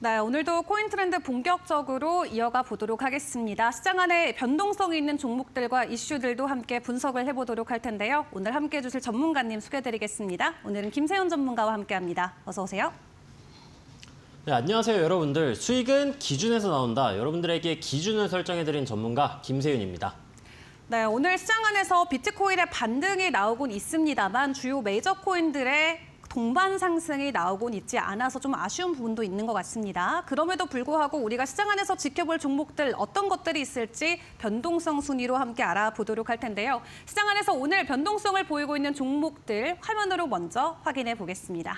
네, 오늘도 코인 트렌드 본격적으로 이어가 보도록 하겠습니다. 시장 안에 변동성이 있는 종목들과 이슈들도 함께 분석을 해보도록 할 텐데요. 오늘 함께해 주실 전문가님 소개해드리겠습니다. 오늘은 김세훈 전문가와 함께합니다. 어서 오세요. 네, 안녕하세요 여러분들. 수익은 기준에서 나온다. 여러분들에게 기준을 설정해드린 전문가 김세윤입니다. 네, 오늘 시장 안에서 비트코인의 반등이 나오곤 있습니다만 주요 메이저 코인들의 동반 상승이 나오곤 있지 않아서 좀 아쉬운 부분도 있는 것 같습니다. 그럼에도 불구하고 우리가 시장 안에서 지켜볼 종목들 어떤 것들이 있을지 변동성 순위로 함께 알아보도록 할 텐데요. 시장 안에서 오늘 변동성을 보이고 있는 종목들 화면으로 먼저 확인해 보겠습니다.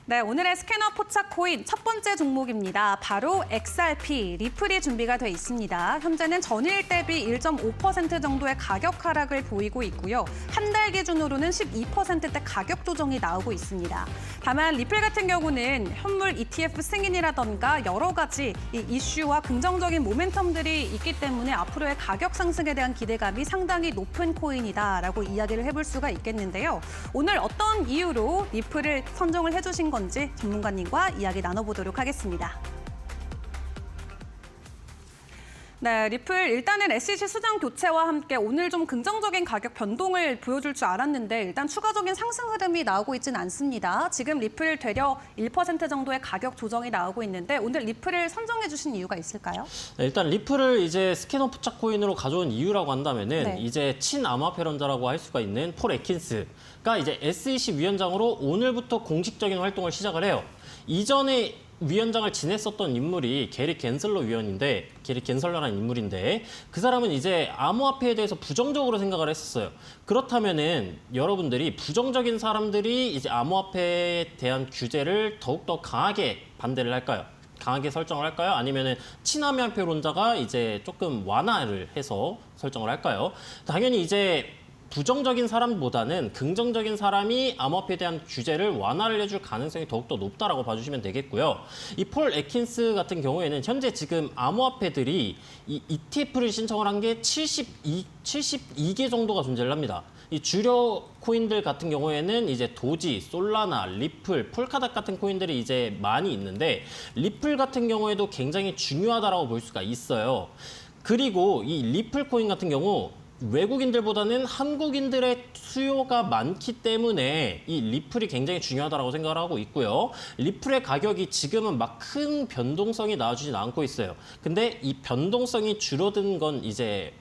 네, 오늘의 스캐너 포착 코인 첫 번째 종목입니다. 바로 XRP, 리플이 준비가 돼 있습니다. 현재는 전일 대비 1.5% 정도의 가격 하락을 보이고 있고요. 한 달 기준으로는 12%대 가격 조정이 나오고 있습니다. 다만 리플 같은 경우는 현물 ETF 승인이라던가 여러 가지 이 이슈와 긍정적인 모멘텀들이 있기 때문에 앞으로의 가격 상승에 대한 기대감이 상당히 높은 코인이다라고 이야기를 해볼 수가 있겠는데요. 오늘 어떤 이유로 리플을 선정을 해주신 건지 전문가님과 이야기 나눠보도록 하겠습니다. 네, 리플 일단은 SEC 수장 교체와 함께 오늘 좀 긍정적인 가격 변동을 보여줄 줄 알았는데 일단 추가적인 상승 흐름이 나오고 있지는 않습니다. 지금 리플 되려 1% 정도의 가격 조정이 나오고 있는데 오늘 리플을 선정해 주신 이유가 있을까요? 네, 일단 리플을 이제 스캐너 포착 코인으로 가져온 이유라고 한다면은 네. 이제 친암호화폐론자라고 할 수가 있는 폴 애킨스가 이제 SEC 위원장으로 오늘부터 공식적인 활동을 시작을 해요. 이전에 위원장을 지냈었던 인물이 게리 겐슬러라는 인물인데 그 사람은 이제 암호화폐에 대해서 부정적으로 생각을 했었어요. 그렇다면은 여러분들이 부정적인 사람들이 이제 암호화폐에 대한 규제를 더욱더 강하게 반대를 할까요? 강하게 설정을 할까요? 아니면은 친암호화폐론자가 이제 조금 완화를 해서 설정을 할까요? 당연히 이제 부정적인 사람보다는 긍정적인 사람이 암호화폐에 대한 규제를 완화를 해줄 가능성이 더욱더 높다라고 봐주시면 되겠고요. 이 폴 애킨스 같은 경우에는 현재 지금 암호화폐들이 이 ETF를 신청을 한 게 72개 정도가 존재를 합니다. 이 주력 코인들 같은 경우에는 이제 도지, 솔라나, 리플, 폴카닷 같은 코인들이 이제 많이 있는데 리플 같은 경우에도 굉장히 중요하다라고 볼 수가 있어요. 그리고 이 리플 코인 같은 경우 외국인들보다는 한국인들의 수요가 많기 때문에 이 리플이 굉장히 중요하다고 생각을 하고 있고요. 리플의 가격이 지금은 막 큰 변동성이 나와주진 않고 있어요. 근데 이 변동성이 줄어든 건 이제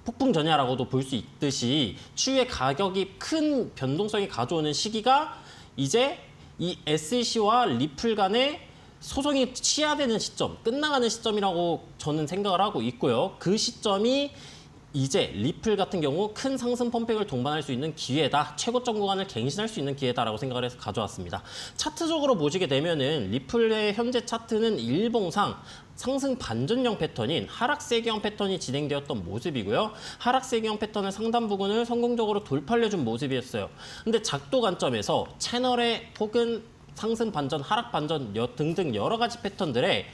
폭풍 전야라고도 볼 수 있듯이 추후에 가격이 큰 변동성이 가져오는 시기가 이제 이 SEC와 리플 간의 소송이 취하되는 시점, 끝나가는 시점이라고 저는 생각을 하고 있고요. 그 시점이 이제 리플 같은 경우 큰 상승 펌핑을 동반할 수 있는 기회다. 최고점 구간을 갱신할 수 있는 기회다라고 생각을 해서 가져왔습니다. 차트적으로 보시게 되면은 리플의 현재 차트는 일봉상 상승 반전형 패턴인 하락세기형 패턴이 진행되었던 모습이고요. 하락세기형 패턴의 상단 부근을 성공적으로 돌파를 해준 모습이었어요. 근데 작도 관점에서 채널의 혹은 상승 반전, 하락 반전 등등 여러 가지 패턴들의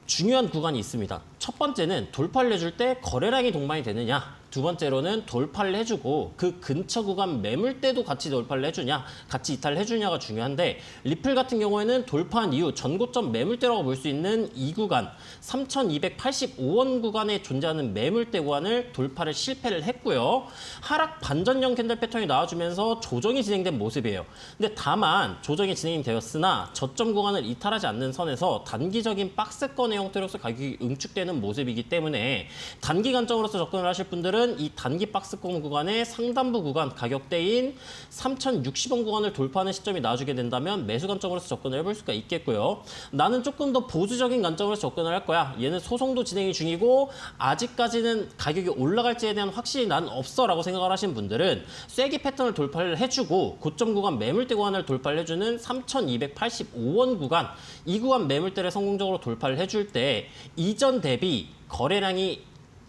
중요한 구간이 있습니다. 첫 번째는 돌파를 해줄 때 거래량이 동반이 되느냐. 두 번째로는 돌파를 해주고 그 근처 구간 매물대도 같이 돌파를 해주냐, 같이 이탈을 해주냐가 중요한데 리플 같은 경우에는 돌파한 이후 전고점 매물대라고 볼 수 있는 이 구간 3,285원 구간에 존재하는 매물대 구간을 돌파를 실패를 했고요. 하락 반전형 캔들 패턴이 나와주면서 조정이 진행된 모습이에요. 근데 다만 조정이 진행이 되었으나 저점 구간을 이탈하지 않는 선에서 단기적인 박스권의 형태로서 가격이 응축되는 모습이기 때문에 단기 관점으로서 접근을 하실 분들은 이 단기 박스권 구간의 상단부 구간 가격대인 3,060원 구간을 돌파하는 시점이 나와주게 된다면 매수 관점으로서 접근을 해볼 수가 있겠고요. 나는 조금 더 보수적인 관점으로서 접근을 할 거야. 얘는 소송도 진행이 중이고 아직까지는 가격이 올라갈지에 대한 확신이 난 없어 라고 생각을 하신 분들은 쐐기 패턴을 돌파를 해주고 고점 구간 매물대 구간을 돌파를 해주는 3,285원 구간 이 구간 매물대를 성공적으로 돌파를 해줄 때 이전 대비 거래량이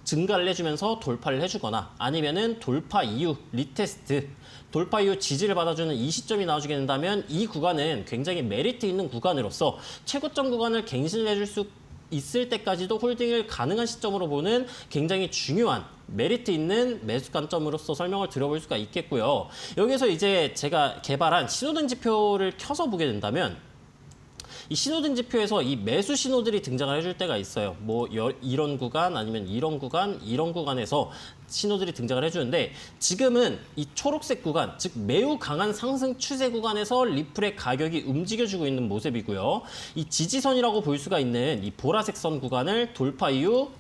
증가를 해주면서 돌파를 해주거나 아니면은 돌파 이후 리테스트, 돌파 이후 지지를 받아주는 이 시점이 나와주게 된다면 이 구간은 굉장히 메리트 있는 구간으로서 최고점 구간을 갱신을 해줄 수 있을 때까지도 홀딩을 가능한 시점으로 보는 굉장히 중요한 메리트 있는 매수 관점으로서 설명을 드려볼 수가 있겠고요. 여기서 이제 제가 개발한 신호등 지표를 켜서 보게 된다면 이 신호등 지표에서 이 매수 신호들이 등장을 해줄 때가 있어요. 뭐 이런 구간 아니면 이런 구간에서 신호들이 등장을 해주는데 지금은 이 초록색 구간, 즉 매우 강한 상승 추세 구간에서 리플의 가격이 움직여주고 있는 모습이고요. 이 지지선이라고 볼 수가 있는 이 보라색 선 구간을 돌파 이후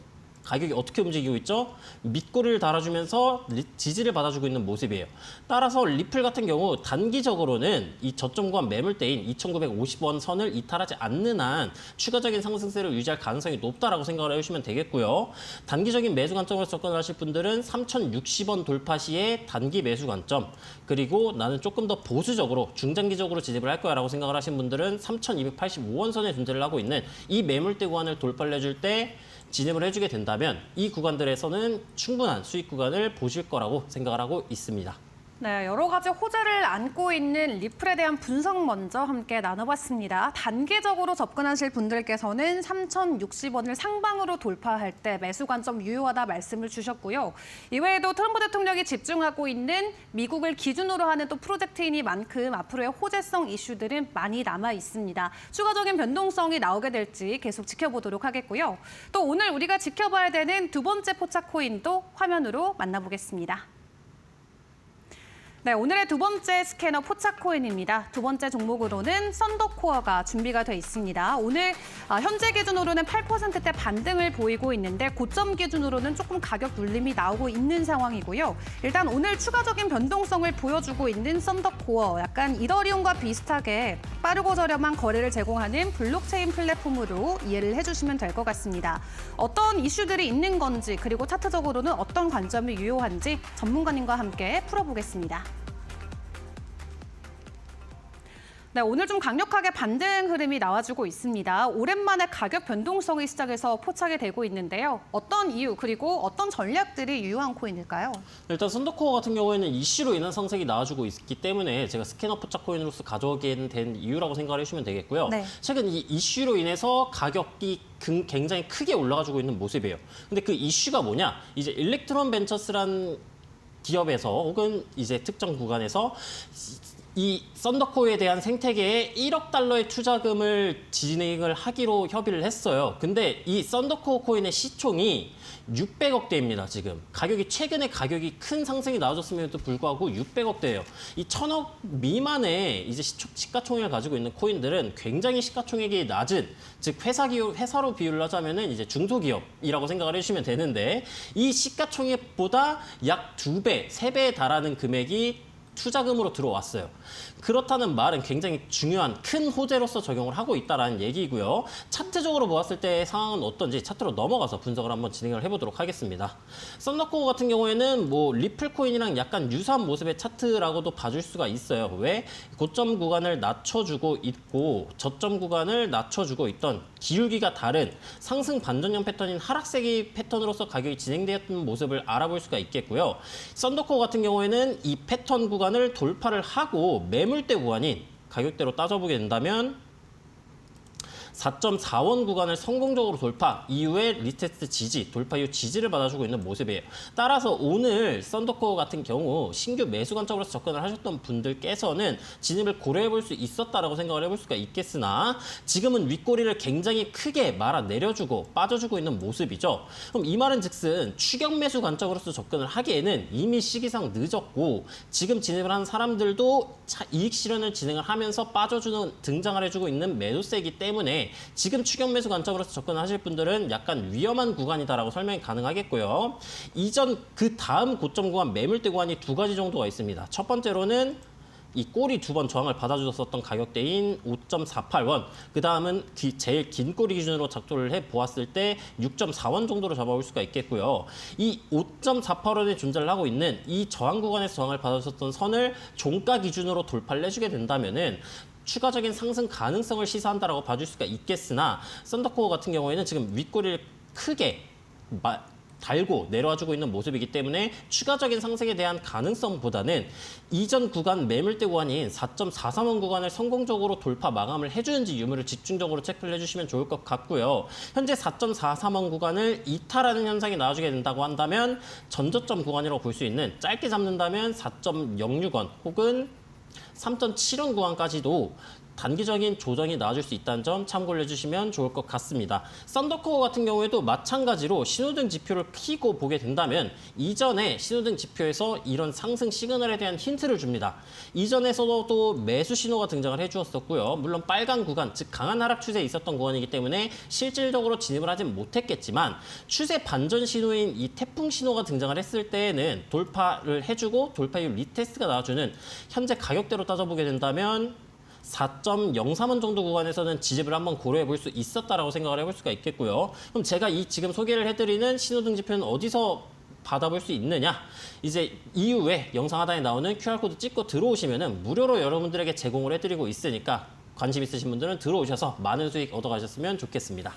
가격이 어떻게 움직이고 있죠? 밑꼬리를 달아주면서 지지를 받아주고 있는 모습이에요. 따라서 리플 같은 경우 단기적으로는 이 저점 구간 매물대인 2,950원 선을 이탈하지 않는 한 추가적인 상승세를 유지할 가능성이 높다라고 생각을 해주시면 되겠고요. 단기적인 매수 관점으로 접근을 하실 분들은 3,060원 돌파 시에 단기 매수 관점, 그리고 나는 조금 더 보수적으로 중장기적으로 진입을 할 거야라고 생각을 하신 분들은 3,285원 선에 존재를 하고 있는 이 매물대 구간을 돌파를 해줄 때 진입을 해주게 된다면 이 구간들에서는 충분한 수익 구간을 보실 거라고 생각을 하고 있습니다. 네, 여러 가지 호재를 안고 있는 리플에 대한 분석 먼저 함께 나눠봤습니다. 단기적으로 접근하실 분들께서는 3,060원을 상방으로 돌파할 때 매수 관점 유효하다 말씀을 주셨고요. 이외에도 트럼프 대통령이 집중하고 있는 미국을 기준으로 하는 또 프로젝트이니만큼 앞으로의 호재성 이슈들은 많이 남아 있습니다. 추가적인 변동성이 나오게 될지 계속 지켜보도록 하겠고요. 또 오늘 우리가 지켜봐야 되는 두 번째 포착 코인도 화면으로 만나보겠습니다. 네, 오늘의 두 번째 스캐너 포착 코인입니다. 두 번째 종목으로는 썬더코어가 준비가 돼 있습니다. 오늘 현재 기준으로는 8%대 반등을 보이고 있는데 고점 기준으로는 조금 가격 눌림이 나오고 있는 상황이고요. 일단 오늘 추가적인 변동성을 보여주고 있는 썬더코어, 약간 이더리움과 비슷하게 빠르고 저렴한 거래를 제공하는 블록체인 플랫폼으로 이해를 해주시면 될 것 같습니다. 어떤 이슈들이 있는 건지, 그리고 차트적으로는 어떤 관점이 유효한지 전문가님과 함께 풀어보겠습니다. 네, 오늘 좀 강력하게 반등 흐름이 나와주고 있습니다. 오랜만에 가격 변동성이 시작해서 포착이 되고 있는데요. 어떤 이유, 그리고 어떤 전략들이 유효한 코인일까요? 일단 썬더코어 같은 경우에는 이슈로 인한 상승이 나와주고 있기 때문에 제가 스캐너 포착 코인으로서 가져오게 된 이유라고 생각을 해주시면 되겠고요. 네. 최근 이 이슈로 인해서 가격이 굉장히 크게 올라가지고 있는 모습이에요. 근데 그 이슈가 뭐냐? 이제 일렉트론 벤처스란 기업에서 혹은 이제 특정 구간에서 이 썬더코어에 대한 생태계에 1억 달러의 투자금을 진행을 하기로 협의를 했어요. 근데 이 썬더코어 코인의 시총이 600억대입니다, 지금. 최근에 가격이 큰 상승이 나와줬음에도 불구하고 600억대예요. 이 1,000억 미만의 이제 시가총액을 가지고 있는 코인들은 굉장히 시가총액이 낮은, 즉 회사로 비유를 하자면은 이제 중소기업이라고 생각을 해주시면 되는데, 이 시가총액보다 약 2배, 3배에 달하는 금액이 투자금으로 들어왔어요. 그렇다는 말은 굉장히 중요한 큰 호재로서 적용을 하고 있다는 얘기고요. 차트적으로 보았을 때 상황은 어떤지 차트로 넘어가서 분석을 한번 진행을 해보도록 하겠습니다. 썬더코어 같은 경우에는 뭐 리플 코인이랑 약간 유사한 모습의 차트라고도 봐줄 수가 있어요. 왜? 고점 구간을 낮춰주고 있고 저점 구간을 낮춰주고 있던 기울기가 다른 상승 반전형 패턴인 하락세기 패턴으로서 가격이 진행되었던 모습을 알아볼 수가 있겠고요. 썬더코어 같은 경우에는 이 패턴 구간을 돌파를 하고 매물대 구간인 가격대로 따져보게 된다면 4.4원 구간을 성공적으로 돌파 이후에 리테스트 지지, 돌파 이후 지지를 받아주고 있는 모습이에요. 따라서 오늘 썬더코어 같은 경우 신규 매수 관점으로 접근을 하셨던 분들께서는 진입을 고려해 볼 수 있었다라고 생각을 해볼 수가 있겠으나 지금은 윗꼬리를 굉장히 크게 말아 내려주고 빠져주고 있는 모습이죠. 그럼 이 말은 즉슨 추격 매수 관점으로서 접근을 하기에는 이미 시기상 늦었고 지금 진입을 한 사람들도 이익 실현을 진행을 하면서 등장을 해주고 있는 매도세이기 때문에 지금 추격 매수 관점으로서 접근하실 분들은 약간 위험한 구간이다라고 설명이 가능하겠고요. 그 다음 고점 구간 매물대 구간이 두 가지 정도가 있습니다. 첫 번째로는 이 꼬리 두 번 저항을 받아주셨던 가격대인 5.48원, 그 다음은 제일 긴 꼬리 기준으로 작도를 해보았을 때 6.4원 정도로 잡아볼 수가 있겠고요. 이 5.48원에 존재를 하고 있는 이 저항 구간에서 저항을 받아주셨던 선을 종가 기준으로 돌파를 해주게 된다면은 추가적인 상승 가능성을 시사한다라고 봐줄 수가 있겠으나 썬더코어 같은 경우에는 지금 윗꼬리를 크게 달고 내려와주고 있는 모습이기 때문에 추가적인 상승에 대한 가능성보다는 이전 구간 매물대 구간인 4.43원 구간을 성공적으로 돌파 마감을 해주는지 유무를 집중적으로 체크를 해주시면 좋을 것 같고요. 현재 4.43원 구간을 이탈하는 현상이 나와주게 된다고 한다면 전저점 구간이라고 볼 수 있는 짧게 잡는다면 4.06원 혹은 3.7원 구간까지도 단기적인 조정이 나와줄 수 있다는 점 참고를 해주시면 좋을 것 같습니다. 썬더커버 같은 경우에도 마찬가지로 신호등 지표를 켜고 보게 된다면 이전에 신호등 지표에서 이런 상승 시그널에 대한 힌트를 줍니다. 이전에서도 매수 신호가 등장을 해주었었고요. 물론 빨간 구간, 즉 강한 하락 추세에 있었던 구간이기 때문에 실질적으로 진입을 하진 못했겠지만 추세 반전 신호인 이 태풍 신호가 등장을 했을 때에는 돌파를 해주고 돌파 이후 리테스트가 나와주는 현재 가격대로 따져보게 된다면 4.03원 정도 구간에서는 지집을 한번 고려해 볼 수 있었다라고 생각을 해볼 수가 있겠고요. 그럼 제가 이 지금 소개를 해드리는 신호등 지표는 어디서 받아볼 수 있느냐? 이제 이후에 영상 하단에 나오는 QR코드 찍고 들어오시면은 무료로 여러분들에게 제공을 해드리고 있으니까 관심 있으신 분들은 들어오셔서 많은 수익 얻어가셨으면 좋겠습니다.